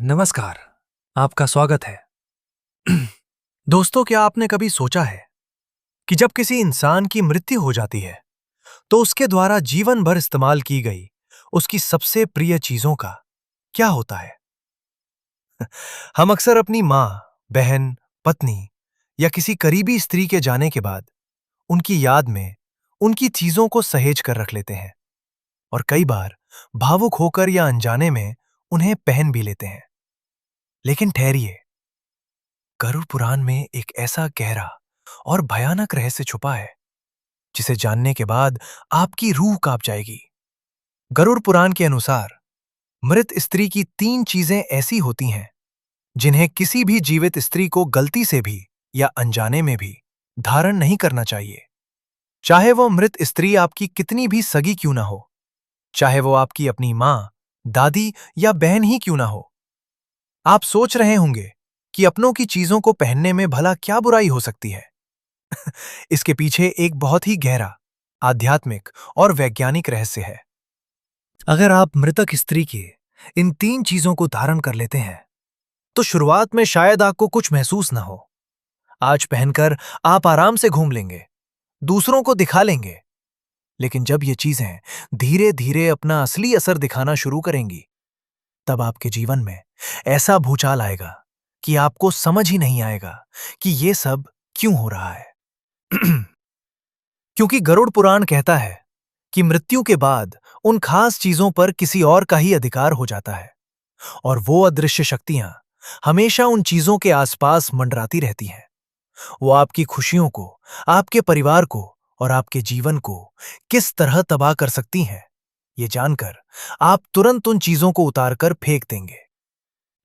नमस्कार। आपका स्वागत है। दोस्तों, क्या आपने कभी सोचा है कि जब किसी इंसान की मृत्यु हो जाती है तो उसके द्वारा जीवन भर इस्तेमाल की गई उसकी सबसे प्रिय चीजों का क्या होता है? हम अक्सर अपनी माँ, बहन, पत्नी या किसी करीबी स्त्री के जाने के बाद उनकी याद में उनकी चीजों को सहेज कर रख लेते हैं और कई बार भावुक होकर या अनजाने में उन्हें पहन भी लेते हैं। लेकिन ठहरिए, गरुड़ पुराण में एक ऐसा गहरा और भयानक रहस्य छुपा है जिसे जानने के बाद आपकी रूह कांप जाएगी। गरुड़ पुराण के अनुसार मृत स्त्री की 3 चीजें ऐसी होती हैं जिन्हें किसी भी जीवित स्त्री को गलती से भी या अनजाने में भी धारण नहीं करना चाहिए। चाहे वो मृत स्त्री आपकी कितनी भी सगी क्यों ना हो, चाहे वो आपकी अपनी मां, दादी या बहन ही क्यों ना हो। आप सोच रहे होंगे कि अपनों की चीजों को पहनने में भला क्या बुराई हो सकती है। इसके पीछे एक बहुत ही गहरा आध्यात्मिक और वैज्ञानिक रहस्य है। अगर आप मृतक स्त्री की इन 3 चीजों को धारण कर लेते हैं तो शुरुआत में शायद आपको कुछ महसूस ना हो। आज पहनकर आप आराम से घूम लेंगे, दूसरों को दिखा लेंगे। लेकिन जब ये चीजें धीरे धीरे अपना असली असर दिखाना शुरू करेंगी, तब आपके जीवन में ऐसा भूचाल आएगा कि आपको समझ ही नहीं आएगा कि ये सब क्यों हो रहा है। क्योंकि गरुड़ पुराण कहता है कि मृत्यु के बाद उन खास चीजों पर किसी और का ही अधिकार हो जाता है और वो अदृश्य शक्तियां हमेशा उन चीजों के आसपास मंडराती रहती हैं। वो आपकी खुशियों को, आपके परिवार को और आपके जीवन को किस तरह तबाह कर सकती हैं, ये जानकर आप तुरंत उन चीजों को उतारकर फेंक देंगे।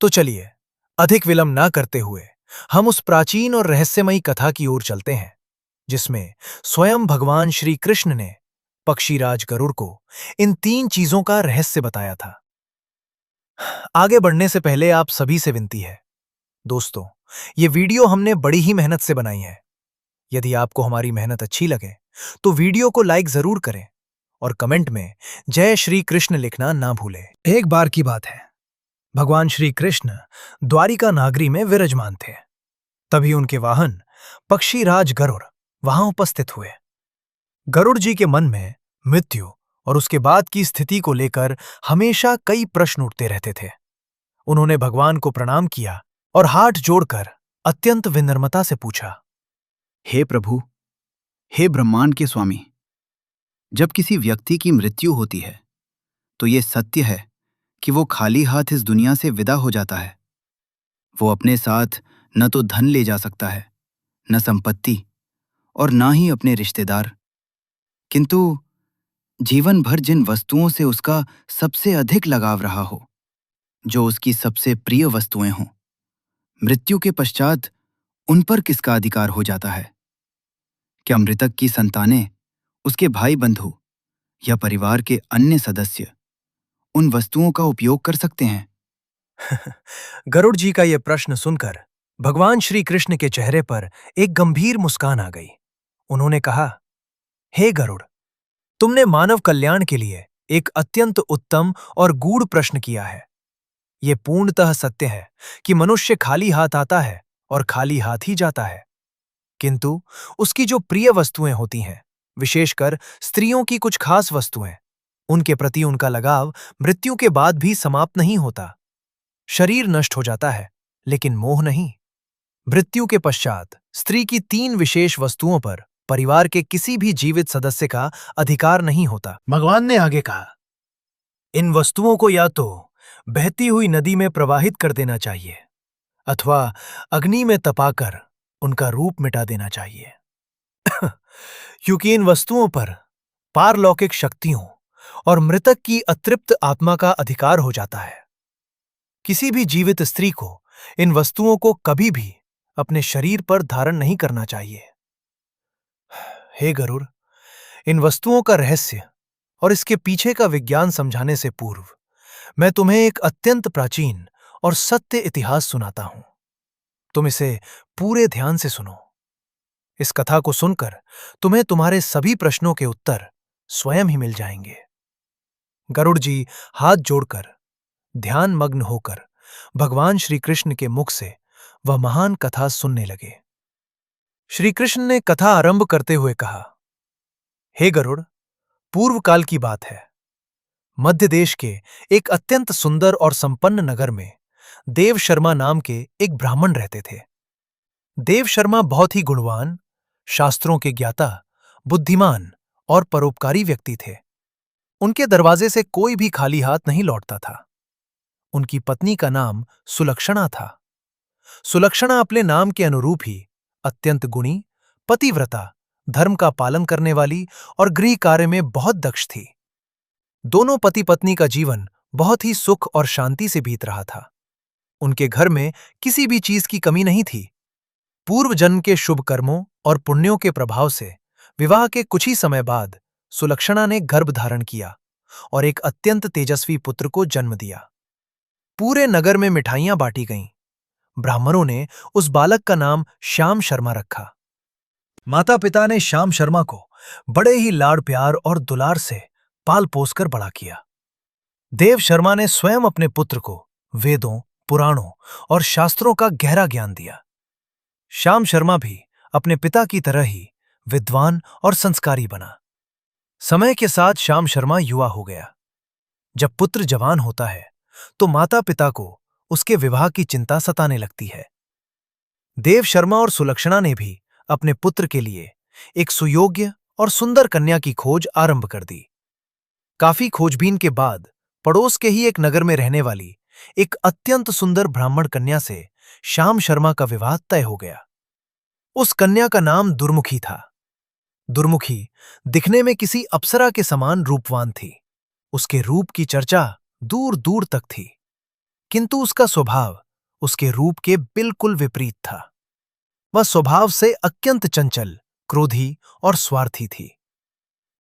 तो चलिए, अधिक विलंब ना करते हुए हम उस प्राचीन और रहस्यमयी कथा की ओर चलते हैं जिसमें स्वयं भगवान श्री कृष्ण ने पक्षीराज गरुड़ को इन 3 चीजों का रहस्य बताया था। आगे बढ़ने से पहले आप सभी से विनती है, दोस्तों, ये वीडियो हमने बड़ी ही मेहनत से बनाई है। यदि आपको हमारी मेहनत अच्छी लगे तो वीडियो को लाइक जरूर करें और कमेंट में जय श्री कृष्ण लिखना ना भूलें। एक बार की बात है, भगवान श्री कृष्ण द्वारिका नागरी में विराजमान थे। तभी उनके वाहन पक्षीराज गरुड़ वहां उपस्थित हुए। गरुड़ जी के मन में मृत्यु और उसके बाद की स्थिति को लेकर हमेशा कई प्रश्न उठते रहते थे। उन्होंने भगवान को प्रणाम किया और हाथ जोड़कर अत्यंत विनम्रता से पूछा, हे प्रभु, हे ब्रह्मांड के स्वामी, जब किसी व्यक्ति की मृत्यु होती है तो ये सत्य है कि वो खाली हाथ इस दुनिया से विदा हो जाता है। वो अपने साथ न तो धन ले जा सकता है, न संपत्ति और न ही अपने रिश्तेदार, किंतु जीवन भर जिन वस्तुओं से उसका सबसे अधिक लगाव रहा हो, जो उसकी सबसे प्रिय वस्तुएं हों, मृत्यु के पश्चात उन पर किसका अधिकार हो जाता है? क्या मृतक की संतानें, उसके भाई बंधु या परिवार के अन्य सदस्य उन वस्तुओं का उपयोग कर सकते हैं? गरुड़ जी का यह प्रश्न सुनकर भगवान श्री कृष्ण के चेहरे पर एक गंभीर मुस्कान आ गई। उन्होंने कहा, हे गरुड़, तुमने मानव कल्याण के लिए एक अत्यंत उत्तम और गूढ़ प्रश्न किया है। यह पूर्णतः सत्य है कि मनुष्य खाली हाथ आता है और खाली हाथ ही जाता है, किंतु उसकी जो प्रिय वस्तुएं होती हैं, विशेषकर स्त्रियों की कुछ खास वस्तुएं, उनके प्रति उनका लगाव मृत्यु के बाद भी समाप्त नहीं होता। शरीर नष्ट हो जाता है, लेकिन मोह नहीं। मृत्यु के पश्चात स्त्री की 3 विशेष वस्तुओं पर परिवार के किसी भी जीवित सदस्य का अधिकार नहीं होता। भगवान ने आगे कहा, इन वस्तुओं को या तो बहती हुई नदी में प्रवाहित कर देना चाहिए अथवा अग्नि में तपाकर उनका रूप मिटा देना चाहिए। क्योंकि इन वस्तुओं पर पारलौकिक शक्तियों और मृतक की अतृप्त आत्मा का अधिकार हो जाता है। किसी भी जीवित स्त्री को इन वस्तुओं को कभी भी अपने शरीर पर धारण नहीं करना चाहिए। हे गरुड़, इन वस्तुओं का रहस्य और इसके पीछे का विज्ञान समझाने से पूर्व मैं तुम्हें एक अत्यंत प्राचीन और सत्य इतिहास सुनाता हूं। तुम इसे पूरे ध्यान से सुनो। इस कथा को सुनकर तुम्हें तुम्हारे सभी प्रश्नों के उत्तर स्वयं ही मिल जाएंगे। गरुड़ जी हाथ जोड़कर ध्यान मग्न होकर भगवान श्री कृष्ण के मुख से वह महान कथा सुनने लगे। श्री कृष्ण ने कथा आरंभ करते हुए कहा, हे गरुड़, पूर्व काल की बात है। मध्य देश के एक अत्यंत सुंदर और संपन्न नगर में देव शर्मा नाम के एक ब्राह्मण रहते थे। देव शर्मा बहुत ही गुणवान, शास्त्रों के ज्ञाता, बुद्धिमान और परोपकारी व्यक्ति थे। उनके दरवाजे से कोई भी खाली हाथ नहीं लौटता था। उनकी पत्नी का नाम सुलक्षणा था। सुलक्षणा अपने नाम के अनुरूप ही अत्यंत गुणी, पतिव्रता, धर्म का पालन करने वाली और गृह कार्य में बहुत दक्ष थी। दोनों पति पत्नी का जीवन बहुत ही सुख और शांति से बीत रहा था। उनके घर में किसी भी चीज की कमी नहीं थी। पूर्व जन्म के शुभ कर्मों और पुण्यों के प्रभाव से विवाह के कुछ ही समय बाद सुलक्षणा ने गर्भ धारण किया और एक अत्यंत तेजस्वी पुत्र को जन्म दिया। पूरे नगर में मिठाइयां बांटी गईं। ब्राह्मणों ने उस बालक का नाम श्याम शर्मा रखा। माता पिता ने श्याम शर्मा को बड़े ही लाड़ प्यार और दुलार से पाल पोसकर बड़ा किया। देव शर्मा ने स्वयं अपने पुत्र को वेदों, पुराणों और शास्त्रों का गहरा ज्ञान दिया। श्याम शर्मा भी अपने पिता की तरह ही विद्वान और संस्कारी बना। समय के साथ श्याम शर्मा युवा हो गया। जब पुत्र जवान होता है तो माता पिता को उसके विवाह की चिंता सताने लगती है। देव शर्मा और सुलक्षणा ने भी अपने पुत्र के लिए एक सुयोग्य और सुंदर कन्या की खोज आरंभ कर दी। काफी खोजबीन के बाद पड़ोस के ही एक नगर में रहने वाली एक अत्यंत सुंदर ब्राह्मण कन्या से श्याम शर्मा का विवाह तय हो गया। उस कन्या का नाम दुर्मुखी था। दुर्मुखी दिखने में किसी अप्सरा के समान रूपवान थी। उसके रूप की चर्चा दूर दूर तक थी, किंतु उसका स्वभाव उसके रूप के बिल्कुल विपरीत था। वह स्वभाव से अत्यंत चंचल, क्रोधी और स्वार्थी थी।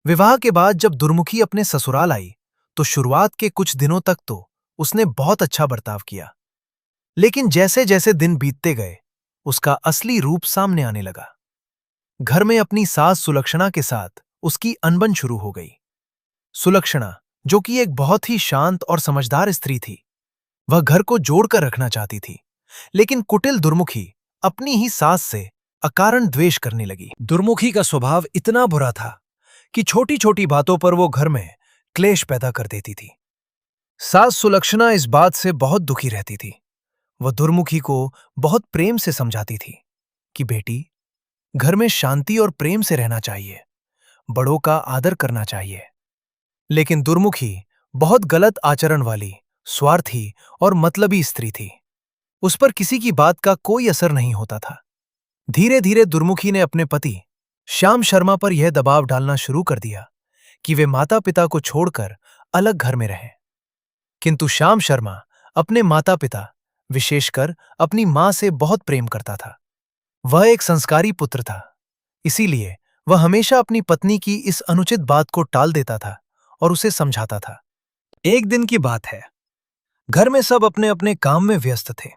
विवाह के बाद जब दुर्मुखी अपने ससुराल आई तो शुरुआत के कुछ दिनों तक तो उसने बहुत अच्छा बर्ताव किया, लेकिन जैसे जैसे दिन बीतते गए उसका असली रूप सामने आने लगा। घर में अपनी सास सुलक्षणा के साथ उसकी अनबन शुरू हो गई। सुलक्षणा, जो कि एक बहुत ही शांत और समझदार स्त्री थी, वह घर को जोड़कर रखना चाहती थी, लेकिन कुटिल दुर्मुखी अपनी ही सास से अकारण द्वेष करने लगी। दुर्मुखी का स्वभाव इतना बुरा था कि छोटी छोटी बातों पर वो घर में क्लेश पैदा कर देती थी। सास सुलक्षणा इस बात से बहुत दुखी रहती थी। वह दुर्मुखी को बहुत प्रेम से समझाती थी कि बेटी, घर में शांति और प्रेम से रहना चाहिए, बड़ों का आदर करना चाहिए। लेकिन दुर्मुखी बहुत गलत आचरण वाली, स्वार्थी और मतलबी स्त्री थी। उस पर किसी की बात का कोई असर नहीं होता था। धीरे धीरे दुर्मुखी ने अपने पति श्याम शर्मा पर यह दबाव डालना शुरू कर दिया कि वे माता पिता को छोड़कर अलग घर में रहें। किंतु श्याम शर्मा अपने माता पिता, विशेषकर अपनी मां से बहुत प्रेम करता था। वह एक संस्कारी पुत्र था, इसीलिए वह हमेशा अपनी पत्नी की इस अनुचित बात को टाल देता था और उसे समझाता था। एक दिन की बात है, घर में सब अपने अपने काम में व्यस्त थे।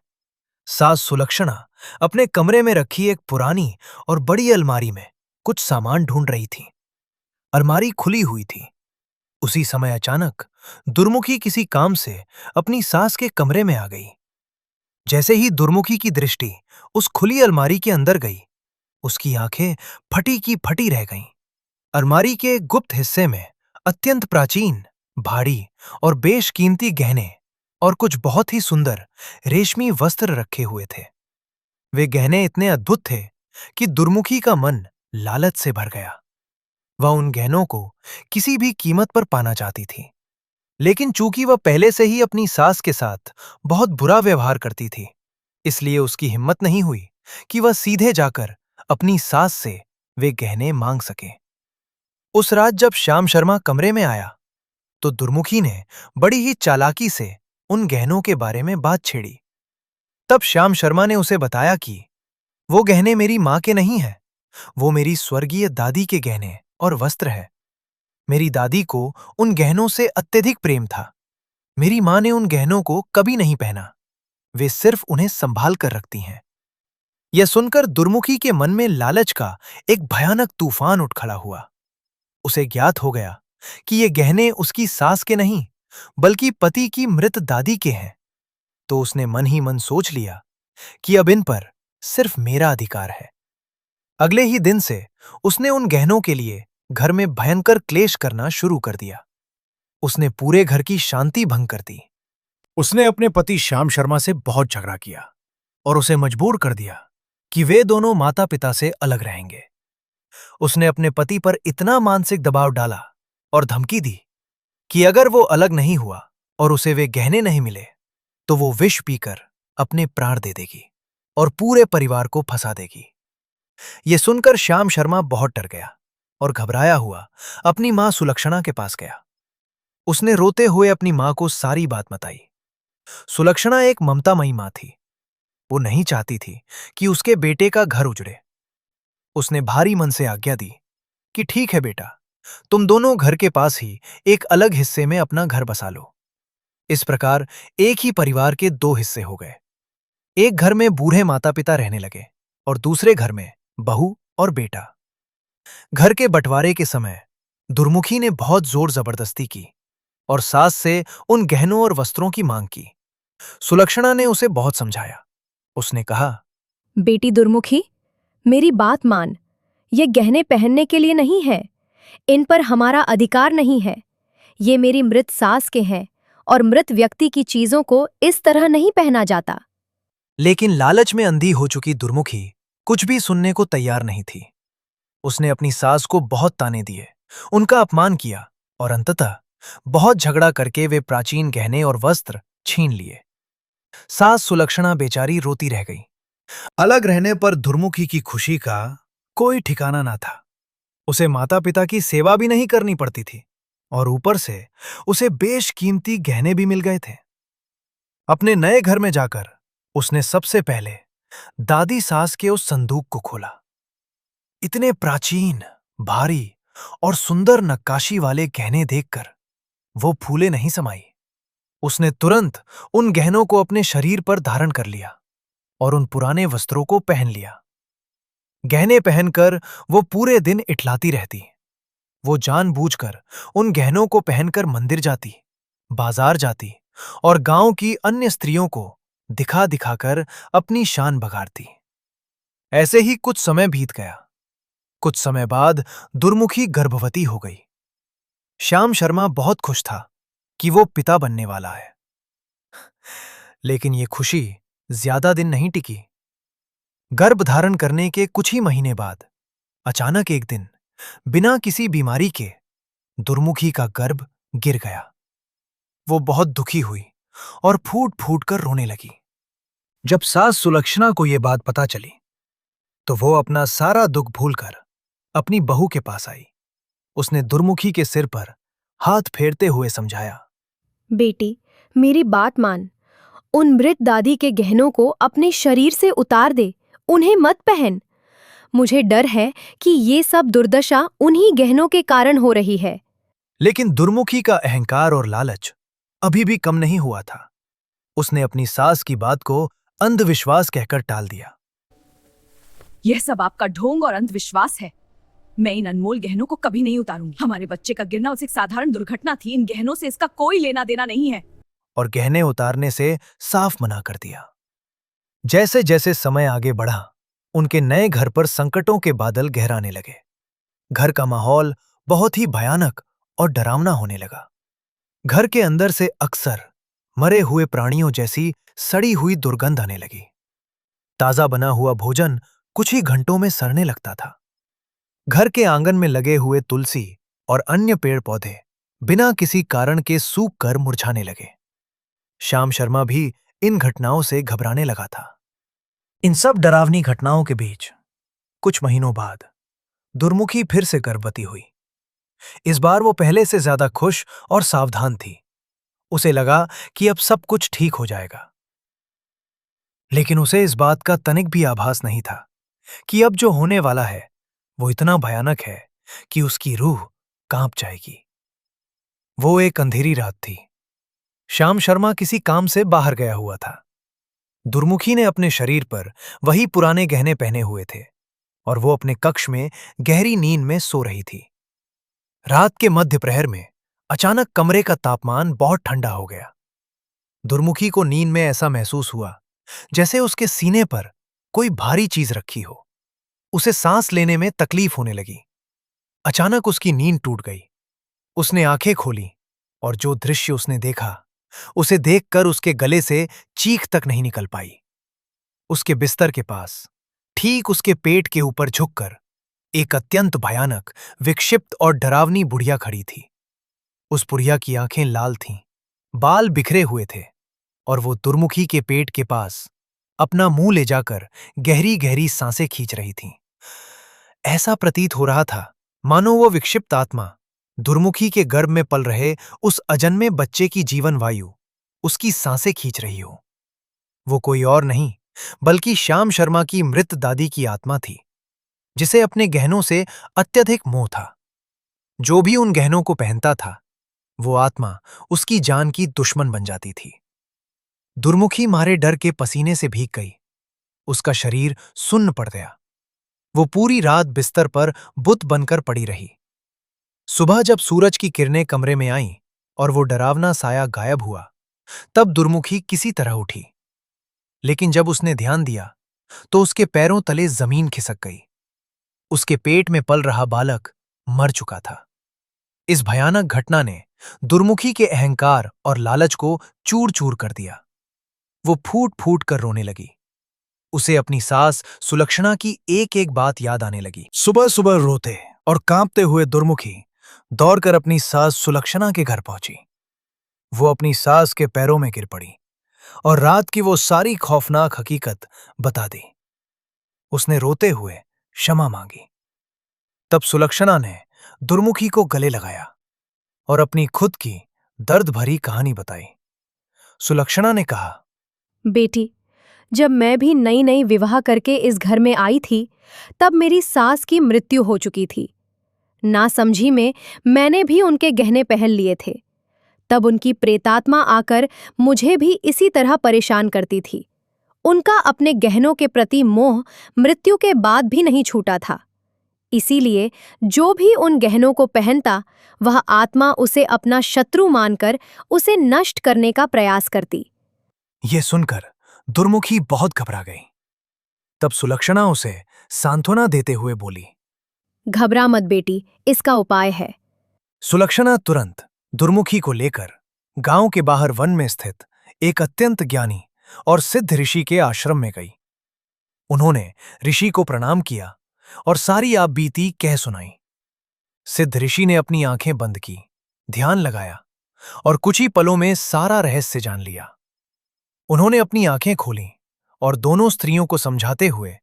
सास सुलक्षणा अपने कमरे में रखी एक पुरानी और बड़ी अलमारी में कुछ सामान ढूंढ रही थी। अलमारी खुली हुई थी। उसी समय अचानक दुर्मुखी किसी काम से अपनी सास के कमरे में आ गई। जैसे ही दुर्मुखी की दृष्टि उस खुली अलमारी के अंदर गई, उसकी आंखें फटी की फटी रह गईं। अलमारी के एक गुप्त हिस्से में अत्यंत प्राचीन, भारी और बेशकीमती गहने और कुछ बहुत ही सुंदर रेशमी वस्त्र रखे हुए थे। वे गहने इतने अद्भुत थे कि दुर्मुखी का मन लालच से भर गया। वह उन गहनों को किसी भी कीमत पर पाना चाहती थी, लेकिन चूंकि वह पहले से ही अपनी सास के साथ बहुत बुरा व्यवहार करती थी, इसलिए उसकी हिम्मत नहीं हुई कि वह सीधे जाकर अपनी सास से वे गहने मांग सके। उस रात जब श्याम शर्मा कमरे में आया तो दुर्मुखी ने बड़ी ही चालाकी से उन गहनों के बारे में बात छेड़ी। तब श्याम शर्मा ने उसे बताया कि वो गहने मेरी मां के नहीं हैं, वो मेरी स्वर्गीय दादी के गहने और वस्त्र है। मेरी दादी को उन गहनों से अत्यधिक प्रेम था। मेरी मां ने उन गहनों को कभी नहीं पहना, वे सिर्फ उन्हें संभाल कर रखती हैं। यह सुनकर दुर्मुखी के मन में लालच का एक भयानक तूफान उठ खड़ा हुआ। उसे ज्ञात हो गया कि ये गहने उसकी सास के नहीं, बल्कि पति की मृत दादी के हैं। तो उसने मन ही मन सोच लिया कि अब इन पर सिर्फ मेरा अधिकार है। अगले ही दिन से उसने उन गहनों के लिए घर में भयंकर क्लेश करना शुरू कर दिया। उसने पूरे घर की शांति भंग कर दी। उसने अपने पति श्याम शर्मा से बहुत झगड़ा किया और उसे मजबूर कर दिया कि वे दोनों माता पिता से अलग रहेंगे। उसने अपने पति पर इतना मानसिक दबाव डाला और धमकी दी कि अगर वो अलग नहीं हुआ और उसे वे गहने नहीं मिले तो वो विष पीकर अपने प्राण दे देगी और पूरे परिवार को फंसा देगी। ये सुनकर श्याम शर्मा बहुत डर गया और घबराया हुआ अपनी मां सुलक्षणा के पास गया। उसने रोते हुए अपनी मां को सारी बात बताई। सुलक्षणा एक ममतामयी मां थी। वो नहीं चाहती थी कि उसके बेटे का घर उजड़े। उसने भारी मन से आज्ञा दी कि ठीक है बेटा, तुम दोनों घर के पास ही एक अलग हिस्से में अपना घर बसा लो। इस प्रकार एक ही परिवार के दो हिस्से हो गए। एक घर में बूढ़े माता पिता रहने लगे और दूसरे घर में बहू और बेटा। घर के बंटवारे के समय दुर्मुखी ने बहुत जोर जबरदस्ती की और सास से उन गहनों और वस्त्रों की मांग की। सुलक्षणा ने उसे बहुत समझाया। उसने कहा, बेटी दुर्मुखी, मेरी बात मान। ये गहने पहनने के लिए नहीं है। इन पर हमारा अधिकार नहीं है। ये मेरी मृत सास के हैं और मृत व्यक्ति की चीजों को इस तरह नहीं पहना जाता। लेकिन लालच में अंधी हो चुकी दुर्मुखी कुछ भी सुनने को तैयार नहीं थी। उसने अपनी सास को बहुत ताने दिए, उनका अपमान किया और अंततः बहुत झगड़ा करके वे प्राचीन गहने और वस्त्र छीन लिए। सास सुलक्षणा बेचारी रोती रह गई। अलग रहने पर दुर्मुखी की खुशी का कोई ठिकाना ना था। उसे माता पिता की सेवा भी नहीं करनी पड़ती थी और ऊपर से उसे बेशकीमती गहने भी मिल गए थे। अपने नए घर में जाकर उसने सबसे पहले दादी सास के उस संदूक को खोला। इतने प्राचीन, भारी और सुंदर नक्काशी वाले गहने देखकर वो फूले नहीं समाई। उसने तुरंत उन गहनों को अपने शरीर पर धारण कर लिया और उन पुराने वस्त्रों को पहन लिया। गहने पहनकर वो पूरे दिन इठलाती रहती। वो जानबूझकर उन गहनों को पहनकर मंदिर जाती, बाजार जाती और गांव की अन्य स्त्रियों को दिखा दिखाकर अपनी शान बघारती। ऐसे ही कुछ समय बीत गया। कुछ समय बाद दुर्मुखी गर्भवती हो गई। श्याम शर्मा बहुत खुश था कि वो पिता बनने वाला है। लेकिन ये खुशी ज्यादा दिन नहीं टिकी। गर्भ धारण करने के कुछ ही महीने बाद अचानक एक दिन बिना किसी बीमारी के दुर्मुखी का गर्भ गिर गया। वो बहुत दुखी हुई और फूट फूट कर रोने लगी। जब सास सुलक्षणा को यह बात पता चली तो वो अपना सारा दुख भूलकर अपनी बहू के पास आई। उसने दुर्मुखी के सिर पर हाथ फेरते हुए समझाया, बेटी, मेरी बात मान। उन मृत दादी के गहनों को अपने शरीर से उतार दे, उन्हें मत पहन। मुझे डर है कि ये सब दुर्दशा उन्हीं गहनों के कारण हो रही है। लेकिन दुर्मुखी का अहंकार और लालच अभी भी कम नहीं हुआ था। उसने अपनी सास की बात को अंधविश्वास कहकर टाल दिया। यह सब आपका ढोंग और अंधविश्वास है। मैं इन अनमोल गहनों को कभी नहीं उतारूंगी। हमारे बच्चे का गिरना उसे एक साधारण दुर्घटना थी। इन गहनों से इसका कोई लेना देना नहीं है। और गहने उतारने से साफ मना कर दिया। जैसे जैसे समय आगे बढ़ा, उनके नए घर पर संकटों के बादल गहराने लगे। घर का माहौल बहुत ही भयानक और डरावना होने लगा। घर के अंदर से अक्सर मरे हुए प्राणियों जैसी सड़ी हुई दुर्गंध आने लगी। ताजा बना हुआ भोजन कुछ ही घंटों में सड़ने लगता था। घर के आंगन में लगे हुए तुलसी और अन्य पेड़ पौधे बिना किसी कारण के सूख कर मुरझाने लगे। श्याम शर्मा भी इन घटनाओं से घबराने लगा था। इन सब डरावनी घटनाओं के बीच कुछ महीनों बाद दुर्मुखी फिर से गर्भवती हुई। इस बार वो पहले से ज्यादा खुश और सावधान थी। उसे लगा कि अब सब कुछ ठीक हो जाएगा। लेकिन उसे इस बात का तनिक भी आभास नहीं था कि अब जो होने वाला है वो इतना भयानक है कि उसकी रूह कांप जाएगी। वो एक अंधेरी रात थी। श्याम शर्मा किसी काम से बाहर गया हुआ था। दुर्मुखी ने अपने शरीर पर वही पुराने गहने पहने हुए थे और वो अपने कक्ष में गहरी नींद में सो रही थी। रात के मध्य प्रहर में अचानक कमरे का तापमान बहुत ठंडा हो गया। दुर्मुखी को नींद में ऐसा महसूस हुआ जैसे उसके सीने पर कोई भारी चीज रखी हो। उसे सांस लेने में तकलीफ होने लगी। अचानक उसकी नींद टूट गई। उसने आंखें खोली और जो दृश्य उसने देखा, उसे देखकर उसके गले से चीख तक नहीं निकल पाई। उसके बिस्तर के पास, ठीक उसके पेट के ऊपर झुककर, एक अत्यंत भयानक, विक्षिप्त और डरावनी बुढ़िया खड़ी थी। उस बुढ़िया की आंखें लाल थीं, बाल बिखरे हुए थे और वो दुर्मुखी के पेट के पास अपना मुंह ले जाकर गहरी गहरी सांसें खींच रही थीं। ऐसा प्रतीत हो रहा था मानो वो विक्षिप्त आत्मा दुर्मुखी के गर्भ में पल रहे उस अजन्मे बच्चे की जीवन वायु, उसकी सांसें खींच रही हो। वो कोई और नहीं बल्कि श्याम शर्मा की मृत दादी की आत्मा थी, जिसे अपने गहनों से अत्यधिक मोह था। जो भी उन गहनों को पहनता था, वो आत्मा उसकी जान की दुश्मन बन जाती थी। दुर्मुखी मारे डर के पसीने से भीग गई। उसका शरीर सुन्न पड़ गया। वो पूरी रात बिस्तर पर बुत बनकर पड़ी रही। सुबह जब सूरज की किरणें कमरे में आईं और वो डरावना साया गायब हुआ, तब दुर्मुखी किसी तरह उठी। लेकिन जब उसने ध्यान दिया तो उसके पैरों तले जमीन खिसक गई। उसके पेट में पल रहा बालक मर चुका था। इस भयानक घटना ने दुर्मुखी के अहंकार और लालच को चूर चूर कर दिया। वो फूट फूट कर रोने लगी। उसे अपनी सास सुलक्षणा की एक एक बात याद आने लगी। सुबह सुबह रोते और कांपते हुए दुर्मुखी दौड़कर अपनी सास सुलक्षणा के घर पहुंची। वो अपनी सास के पैरों में गिर पड़ी और रात की वो सारी खौफनाक हकीकत बता दी। उसने रोते हुए क्षमा मांगी। तब सुलक्षणा ने दुर्मुखी को गले लगाया और अपनी खुद की दर्द भरी कहानी बताई। सुलक्षणा ने कहा, बेटी, जब मैं भी नई नई विवाह करके इस घर में आई थी, तब मेरी सास की मृत्यु हो चुकी थी। नासमझी में मैंने भी उनके गहने पहन लिए थे। तब उनकी प्रेतात्मा आकर मुझे भी इसी तरह परेशान करती थी। उनका अपने गहनों के प्रति मोह मृत्यु के बाद भी नहीं छूटा था। इसीलिए जो भी उन गहनों को पहनता, वह आत्मा उसे अपना शत्रु मानकर उसे नष्ट करने का प्रयास करती। यह सुनकर दुर्मुखी बहुत घबरा गई। तब सुलक्षणा उसे सांत्वना देते हुए बोली, घबरा मत बेटी, इसका उपाय है। सुलक्षणा तुरंत दुर्मुखी को लेकर गांव के बाहर वन में स्थित एक अत्यंत ज्ञानी और सिद्ध ऋषि के आश्रम में गई। उन्होंने ऋषि को प्रणाम किया और सारी आप बीती कह सुनाई। सिद्ध ऋषि ने अपनी आंखें बंद की, ध्यान लगाया और कुछ ही पलों में सारा रहस्य जान लिया। उन्होंने अपनी आंखें खोलीं और दोनों स्त्रियों को समझाते हुए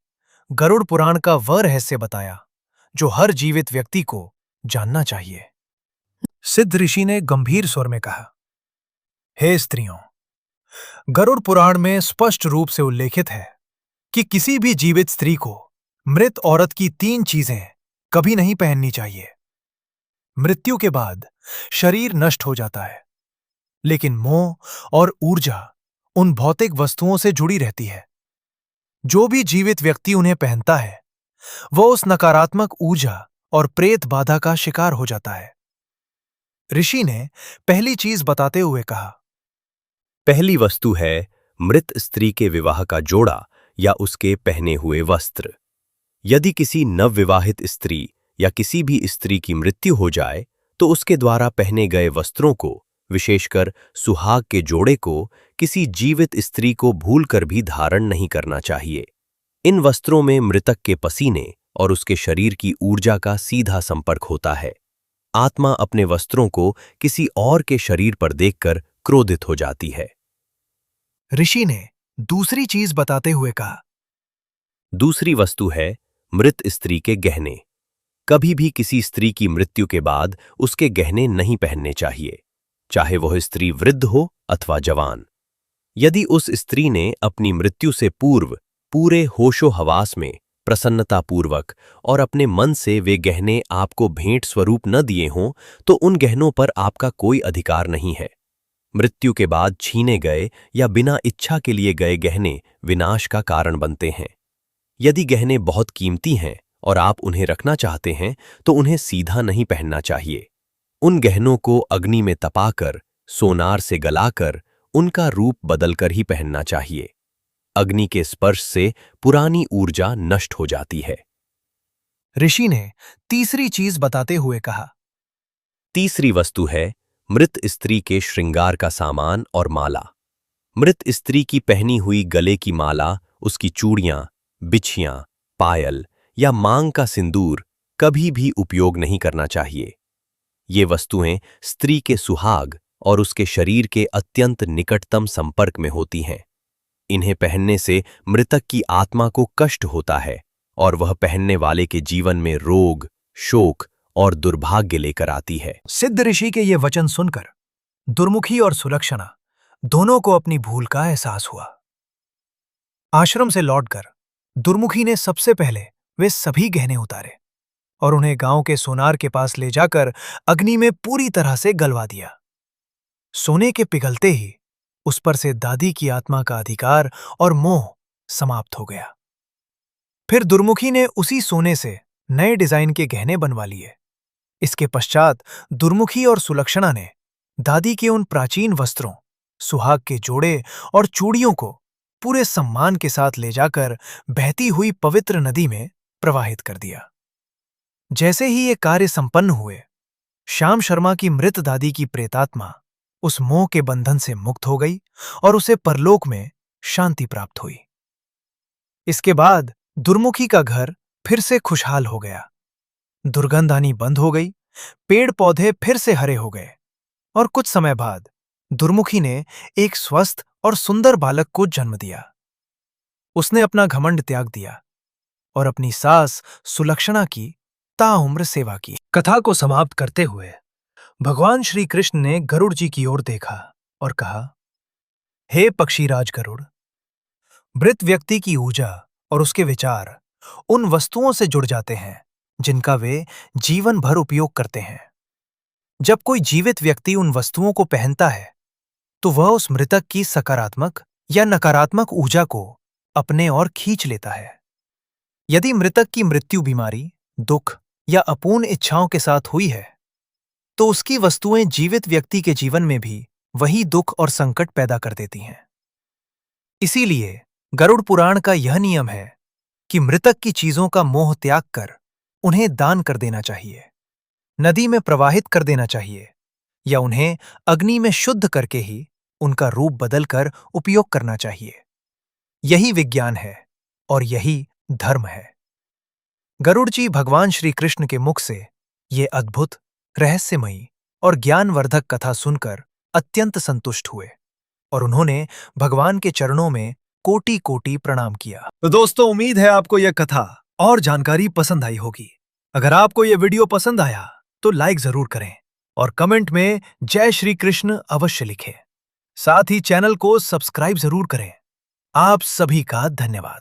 गरुड़ पुराण का वह रहस्य बताया जो हर जीवित व्यक्ति को जानना चाहिए। सिद्ध ऋषि ने गंभीर स्वर में कहा, हे स्त्रियों, गरुड़ पुराण में स्पष्ट रूप से उल्लेखित है कि किसी भी जीवित स्त्री को मृत औरत की 3 चीजें कभी नहीं पहननी चाहिए। मृत्यु के बाद शरीर नष्ट हो जाता है, लेकिन मोह और ऊर्जा उन भौतिक वस्तुओं से जुड़ी रहती है। जो भी जीवित व्यक्ति उन्हें पहनता है, वह उस नकारात्मक ऊर्जा और प्रेत बाधा का शिकार हो जाता है। ऋषि ने पहली चीज बताते हुए कहा, पहली वस्तु है मृत स्त्री के विवाह का जोड़ा या उसके पहने हुए वस्त्र। यदि किसी नवविवाहित स्त्री या किसी भी स्त्री की मृत्यु हो जाए तो उसके द्वारा पहने गए वस्त्रों को, विशेषकर सुहाग के जोड़े को, किसी जीवित स्त्री को भूलकर भी धारण नहीं करना चाहिए। इन वस्त्रों में मृतक के पसीने और उसके शरीर की ऊर्जा का सीधा संपर्क होता है। आत्मा अपने वस्त्रों को किसी और के शरीर पर देखकर क्रोधित हो जाती है। ऋषि ने दूसरी चीज बताते हुए कहा, दूसरी वस्तु है मृत स्त्री के गहने। कभी भी किसी स्त्री की मृत्यु के बाद उसके गहने नहीं पहनने चाहिए, चाहे वह स्त्री वृद्ध हो अथवा जवान। यदि उस स्त्री ने अपनी मृत्यु से पूर्व पूरे होशो हवास में प्रसन्नतापूर्वक और अपने मन से वे गहने आपको भेंट स्वरूप न दिए हों, तो उन गहनों पर आपका कोई अधिकार नहीं है। मृत्यु के बाद छीने गए या बिना इच्छा के लिए गए गहने विनाश का कारण बनते हैं। यदि गहने बहुत कीमती हैं और आप उन्हें रखना चाहते हैं, तो उन्हें सीधा नहीं पहनना चाहिए। उन गहनों को अग्नि में तपाकर, सोनार से गलाकर, उनका रूप बदलकर ही पहनना चाहिए। अग्नि के स्पर्श से पुरानी ऊर्जा नष्ट हो जाती है। ऋषि ने तीसरी चीज बताते हुए कहा, तीसरी वस्तु है मृत स्त्री के श्रृंगार का सामान और माला। मृत स्त्री की पहनी हुई गले की माला, उसकी चूड़ियां, बिछियां, पायल या मांग का सिंदूर कभी भी उपयोग नहीं करना चाहिए। ये वस्तुएं स्त्री के सुहाग और उसके शरीर के अत्यंत निकटतम संपर्क में होती हैं। इन्हें पहनने से मृतक की आत्मा को कष्ट होता है और वह पहनने वाले के जीवन में रोग, शोक और दुर्भाग्य लेकर आती है। सिद्ध ऋषि के ये वचन सुनकर दुर्मुखी और सुलक्षणा दोनों को अपनी भूल का एहसास हुआ। आश्रम से लौटकर दुर्मुखी ने सबसे पहले वे सभी गहने उतारे और उन्हें गांव के सोनार के पास ले जाकर अग्नि में पूरी तरह से गलवा दिया। सोने के पिघलते ही उस पर से दादी की आत्मा का अधिकार और मोह समाप्त हो गया। फिर दुर्मुखी ने उसी सोने से नए डिजाइन के गहने बनवा लिए। इसके पश्चात दुर्मुखी और सुलक्षणा ने दादी के उन प्राचीन वस्त्रों, सुहाग के जोड़े और चूड़ियों को पूरे सम्मान के साथ ले जाकर बहती हुई पवित्र नदी में प्रवाहित कर दिया। जैसे ही ये कार्य संपन्न हुए, श्याम शर्मा की मृत दादी की प्रेतात्मा उस मोह के बंधन से मुक्त हो गई और उसे परलोक में शांति प्राप्त हुई। इसके बाद दुर्मुखी का घर फिर से खुशहाल हो गया। दुर्गंध आनी बंद हो गई, पेड़ पौधे फिर से हरे हो गए और कुछ समय बाद दुर्मुखी ने एक स्वस्थ और सुंदर बालक को जन्म दिया। उसने अपना घमंड त्याग दिया और अपनी सास सुलक्षणा की ताउम्र सेवा की। कथा को समाप्त करते हुए भगवान श्री कृष्ण ने गरुड़ जी की ओर देखा और कहा, हे पक्षीराज गरुड़, मृत व्यक्ति की ऊर्जा और उसके विचार उन वस्तुओं से जुड़ जाते हैं जिनका वे जीवन भर उपयोग करते हैं। जब कोई जीवित व्यक्ति उन वस्तुओं को पहनता है तो वह उस मृतक की सकारात्मक या नकारात्मक ऊर्जा को अपने ओर खींच लेता है। यदि मृतक की मृत्यु बीमारी, दुख या अपूर्ण इच्छाओं के साथ हुई है तो उसकी वस्तुएं जीवित व्यक्ति के जीवन में भी वही दुख और संकट पैदा कर देती हैं। इसीलिए गरुड़ पुराण का यह नियम है कि मृतक की चीजों का मोह त्याग कर उन्हें दान कर देना चाहिए, नदी में प्रवाहित कर देना चाहिए या उन्हें अग्नि में शुद्ध करके ही उनका रूप बदलकर उपयोग करना चाहिए। यही विज्ञान है और यही धर्म है। गरुड़ जी भगवान श्री कृष्ण के मुख से ये अद्भुत, रहस्यमयी और ज्ञानवर्धक कथा सुनकर अत्यंत संतुष्ट हुए और उन्होंने भगवान के चरणों में कोटि कोटि प्रणाम किया। तो दोस्तों, उम्मीद है आपको यह कथा और जानकारी पसंद आई होगी। अगर आपको यह वीडियो पसंद आया तो लाइक जरूर करें और कमेंट में जय श्री कृष्ण अवश्य लिखें। साथ ही चैनल को सब्सक्राइब जरूर करें। आप सभी का धन्यवाद।